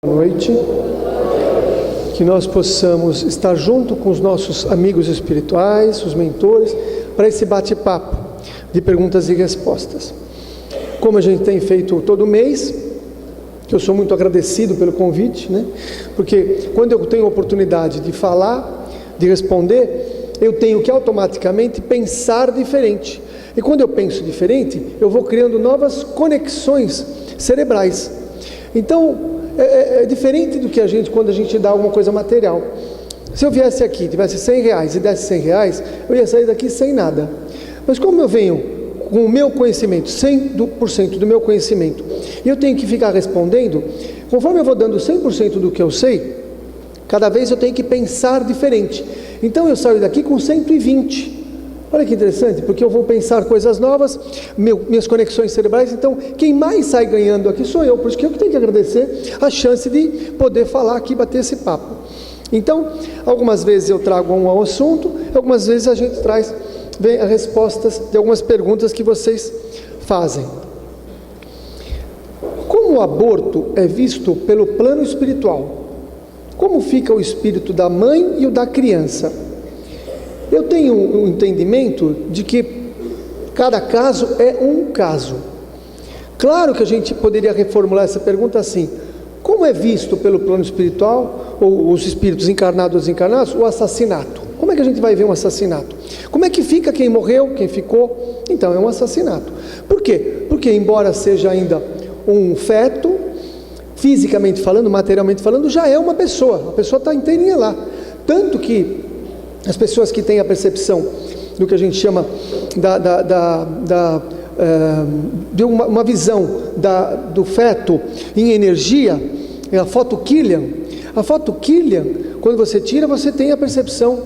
Noite, que nós possamos estar junto com os nossos amigos espirituais, os mentores, para esse bate-papo de perguntas e respostas. Como a gente tem feito todo mês, que eu sou muito agradecido pelo convite, porque quando eu tenho a oportunidade de falar, de responder, eu tenho que automaticamente pensar diferente. E quando eu penso diferente, eu vou criando novas conexões cerebrais. Então, é diferente do que quando a gente dá alguma coisa material. Se eu viesse aqui, tivesse 100 reais e desse 100 reais, eu ia sair daqui sem nada. Mas como eu venho com o meu conhecimento, 100% do meu conhecimento, e eu tenho que ficar respondendo, conforme eu vou dando 100% do que eu sei, cada vez eu tenho que pensar diferente. Então eu saio daqui com 120. Olha que interessante, porque eu vou pensar coisas novas, minhas conexões cerebrais. Então quem mais sai ganhando aqui sou eu, por isso que eu tenho que agradecer a chance de poder falar aqui, bater esse papo. Então, algumas vezes eu trago um assunto, algumas vezes a gente traz as respostas de algumas perguntas que vocês fazem. Como o aborto é visto pelo plano espiritual? Como fica o espírito da mãe e o da criança? Eu tenho um entendimento de que cada caso é um caso. Claro que a gente poderia reformular essa pergunta assim: como é visto pelo plano espiritual, ou os espíritos encarnados ou desencarnados, o assassinato? Como é que a gente vai ver um assassinato? Como é que fica quem morreu, quem ficou? Então é um assassinato. Por quê? Porque embora seja ainda um feto, fisicamente falando, materialmente falando, já é uma pessoa. A pessoa está inteirinha lá. Tanto que as pessoas que têm a percepção do que a gente chama de uma visão do feto em energia, é a foto Killian. A foto Killian, quando você tira, você tem a percepção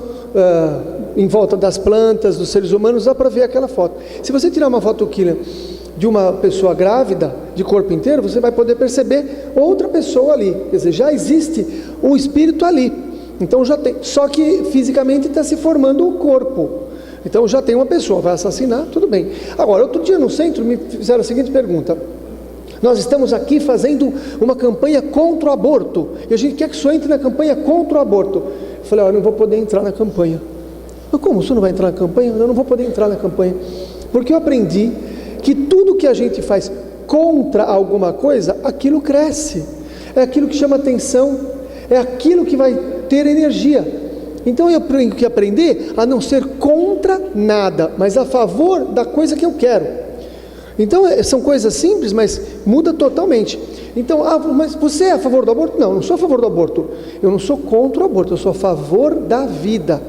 em volta das plantas, dos seres humanos, dá para ver aquela foto. Se você tirar uma foto Killian de uma pessoa grávida, de corpo inteiro, você vai poder perceber outra pessoa ali. Quer dizer, já existe um espírito ali. Então já tem, só que fisicamente está se formando o corpo. Então já tem uma pessoa, vai assassinar, tudo bem. Agora, outro dia no centro me fizeram a seguinte pergunta: nós estamos aqui fazendo uma campanha contra o aborto, e a gente quer que o senhor entre na campanha contra o aborto. Eu falei: eu não vou poder entrar na campanha. Mas como, o senhor não vai entrar na campanha? Eu não vou poder entrar na campanha, porque eu aprendi que tudo que a gente faz contra alguma coisa, aquilo cresce, é aquilo que chama atenção, é aquilo que vai ter energia. Então eu tenho que aprender a não ser contra nada, mas a favor da coisa que eu quero. Então são coisas simples, mas muda totalmente. Então, mas você é a favor do aborto? Não, eu não sou a favor do aborto. Eu não sou contra o aborto, eu sou a favor da vida.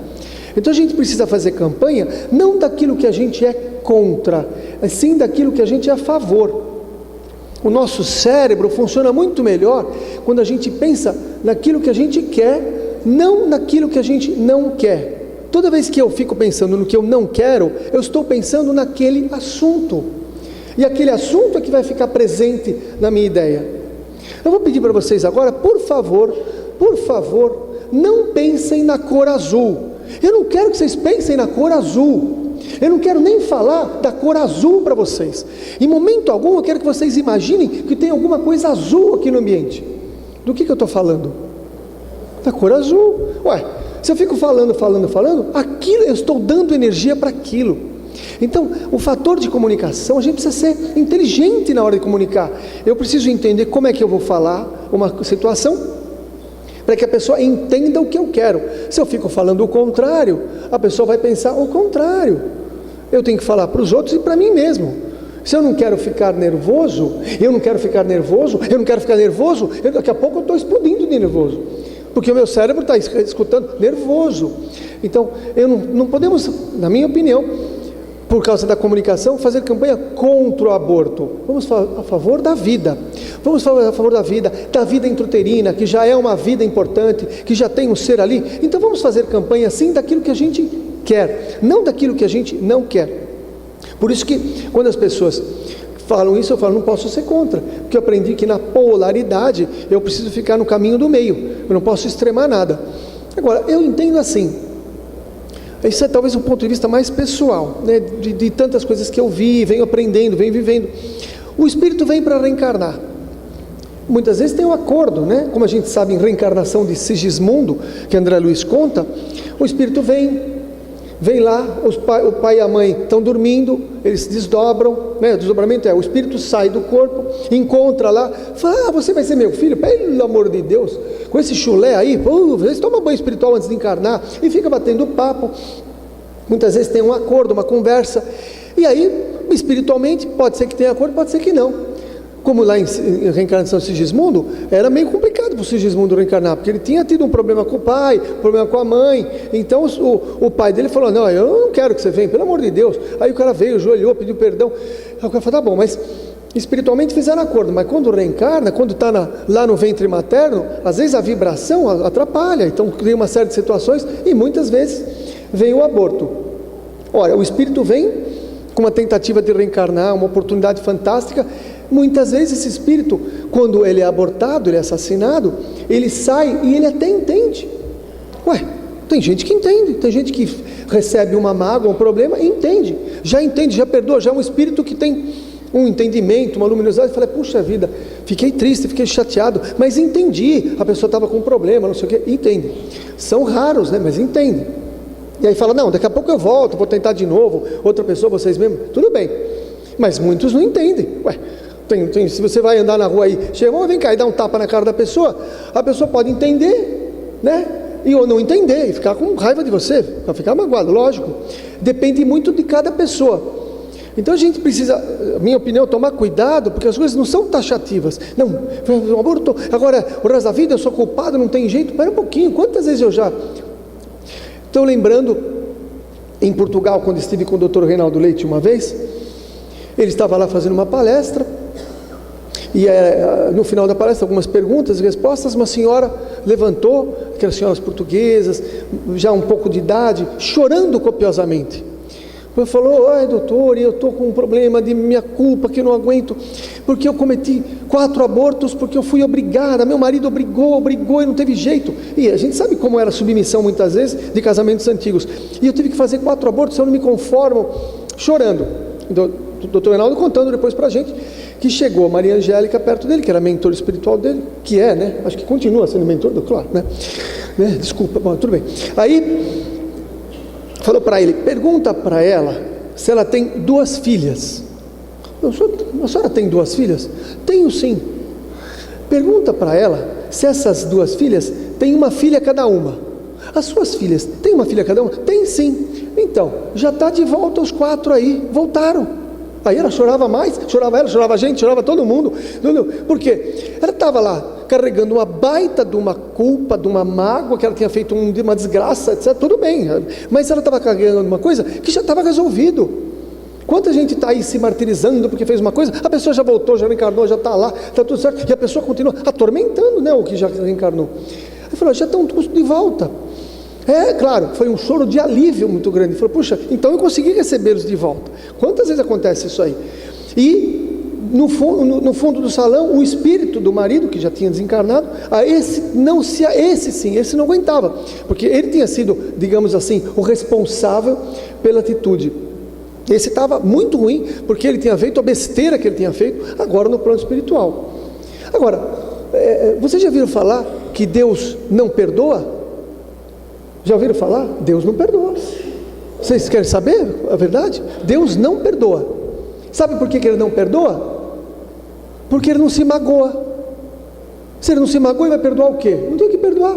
Então a gente precisa fazer campanha não daquilo que a gente é contra, mas sim daquilo que a gente é a favor. O nosso cérebro funciona muito melhor quando a gente pensa naquilo que a gente quer, não naquilo que a gente não quer. Toda vez que eu fico pensando no que eu não quero, eu estou pensando naquele assunto. E aquele assunto é que vai ficar presente na minha ideia. Eu vou pedir para vocês agora, por favor, não pensem na cor azul. Eu não quero que vocês pensem na cor azul. Eu não quero nem falar da cor azul para vocês. Em momento algum eu quero que vocês imaginem que tem alguma coisa azul aqui no ambiente. Do que eu estou falando? Da cor azul. Ué, se eu fico falando, aquilo, eu estou dando energia para aquilo. Então, o fator de comunicação, a gente precisa ser inteligente na hora de comunicar. Eu preciso entender como é que eu vou falar uma situação, para que a pessoa entenda o que eu quero. Se eu fico falando o contrário, a pessoa vai pensar o contrário. Eu tenho que falar para os outros e para mim mesmo. Se eu não quero ficar nervoso, daqui a pouco eu estou explodindo de nervoso, porque o meu cérebro está escutando nervoso. Então, não podemos, na minha opinião, por causa da comunicação, fazer campanha contra o aborto. Vamos a favor da vida. Vamos falar a favor da vida intrauterina, que já é uma vida importante, que já tem um ser ali. Então vamos fazer campanha sim daquilo que a gente quer, não daquilo que a gente não quer. Por isso que quando as pessoas falam isso, eu falo: não posso ser contra, porque eu aprendi que na polaridade eu preciso ficar no caminho do meio, eu não posso extremar nada. Agora, eu entendo assim, isso é talvez um ponto de vista mais pessoal, de tantas coisas que eu vi, venho aprendendo, venho vivendo. O espírito vem para reencarnar. Muitas vezes tem um acordo, né? Como a gente sabe em reencarnação de Sigismundo, que André Luiz conta, o espírito vem lá, o pai e a mãe estão dormindo, eles se desdobram, né? O desdobramento o espírito sai do corpo, encontra lá, fala, você vai ser meu filho, pelo amor de Deus, com esse chulé aí, eles tomam banho espiritual antes de encarnar, e fica batendo papo. Muitas vezes tem um acordo, uma conversa, e aí, espiritualmente, pode ser que tenha acordo, pode ser que não. Como lá em reencarnação de Sigismundo, era meio complicado para o Sigismundo reencarnar, porque ele tinha tido um problema com o pai, problema com a mãe, então o pai dele falou, não, eu não quero que você venha, pelo amor de Deus. Aí o cara veio, ajoelhou, pediu perdão, aí o cara falou, tá bom, mas espiritualmente fizeram acordo, mas quando reencarna, quando está lá no ventre materno, às vezes a vibração atrapalha, então cria uma série de situações, e muitas vezes vem o aborto. Olha, o espírito vem com uma tentativa de reencarnar, uma oportunidade fantástica. Muitas vezes esse espírito, quando ele é abortado, ele é assassinado, ele sai e ele até entende. Tem gente que entende, tem gente que recebe uma mágoa, um problema e entende, já perdoa, já é um espírito que tem um entendimento, uma luminosidade, fala, puxa vida, fiquei triste, fiquei chateado, mas entendi, a pessoa estava com um problema, não sei o que, entende. São raros, né? Mas entende. E aí fala, não, daqui a pouco eu volto, vou tentar de novo, outra pessoa, vocês mesmos, tudo bem. Mas muitos não entendem. Se você vai andar na rua aí, chega, vem cá e dá um tapa na cara da pessoa, a pessoa pode entender, né? Ou não entender, e ficar com raiva de você, vai ficar magoado, lógico. Depende muito de cada pessoa. Então a gente precisa, minha opinião, tomar cuidado, porque as coisas não são taxativas. Não, o aborto, agora o resto da vida eu sou culpado, não tem jeito. Espera um pouquinho, quantas vezes eu já... Estou lembrando, em Portugal, quando estive com o Dr. Reinaldo Leite uma vez, ele estava lá fazendo uma palestra, e no final da palestra, algumas perguntas e respostas, uma senhora levantou, aquelas senhoras portuguesas, já um pouco de idade, chorando copiosamente. Ela falou, doutor, eu estou com um problema de minha culpa, que eu não aguento, porque eu cometi 4 abortos, porque eu fui obrigada, meu marido obrigou e não teve jeito. E a gente sabe como era a submissão muitas vezes de casamentos antigos. E eu tive que fazer 4 abortos, eu não me conformo, chorando. O doutor Reinaldo contando depois para a gente, que chegou a Maria Angélica perto dele, que era mentor espiritual dele, que é, né? Acho que continua sendo mentor, claro, né? Desculpa, bom, tudo bem. Aí... falou para ele, pergunta para ela se ela tem 2 filhas. A senhora tem 2 filhas? Tenho sim. Pergunta para ela se essas 2 filhas têm uma filha cada uma. As suas filhas têm uma filha cada uma? Tem sim. Então, já está de volta os 4 aí, voltaram. Aí ela chorava mais, chorava ela, chorava a gente, chorava todo mundo. Por quê? Ela estava lá carregando uma baita de uma culpa, de uma mágoa, que ela tinha feito uma desgraça, etc. Tudo bem, mas ela estava carregando uma coisa que já estava resolvido. Quanta gente está aí se martirizando porque fez uma coisa, a pessoa já voltou, já reencarnou, já está lá, está tudo certo, e a pessoa continua atormentando, né, o que já reencarnou. Aí falou, já estão todos de volta. Claro, foi um choro de alívio muito grande. Ele falou, puxa, então eu consegui recebê-los de volta. Quantas vezes acontece isso aí? E no fundo do salão, o espírito do marido, que já tinha desencarnado, esse não aguentava, porque ele tinha sido, digamos assim, o responsável pela atitude. Esse estava muito ruim, porque ele tinha feito a besteira que ele tinha feito, agora no plano espiritual. Agora, vocês já viram falar que Deus não perdoa? Já ouviram falar? Deus não perdoa. Vocês querem saber a verdade? Deus não perdoa. Sabe por que Ele não perdoa? Porque Ele não se magoa. Se Ele não se magoa, Ele vai perdoar o quê? Não tem que perdoar.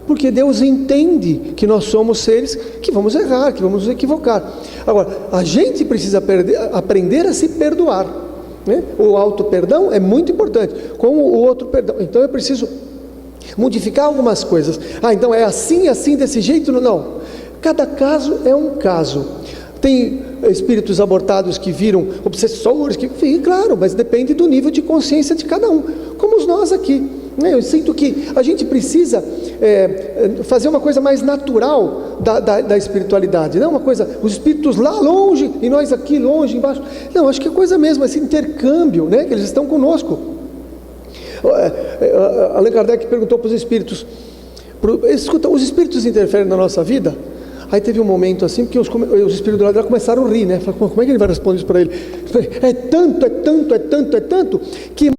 Porque Deus entende que nós somos seres que vamos errar, que vamos nos equivocar. Agora, a gente precisa aprender a se perdoar, né? O auto-perdão é muito importante, como o outro perdão. Então eu preciso modificar algumas coisas. Então é assim, desse jeito? Não. Cada caso é um caso. Tem espíritos abortados que viram obsessores, claro, mas depende do nível de consciência de cada um, como nós aqui. Eu sinto que a gente precisa fazer uma coisa mais natural da espiritualidade, não uma coisa, os espíritos lá longe e nós aqui longe, embaixo. Não, acho que é coisa mesmo, esse intercâmbio, né, que eles estão conosco. Allan Kardec perguntou para os espíritos, escuta, os espíritos interferem na nossa vida? Aí teve um momento assim, porque os espíritos do lado dela começaram a rir, né? Falaram, como é que ele vai responder isso para ele? É tanto, que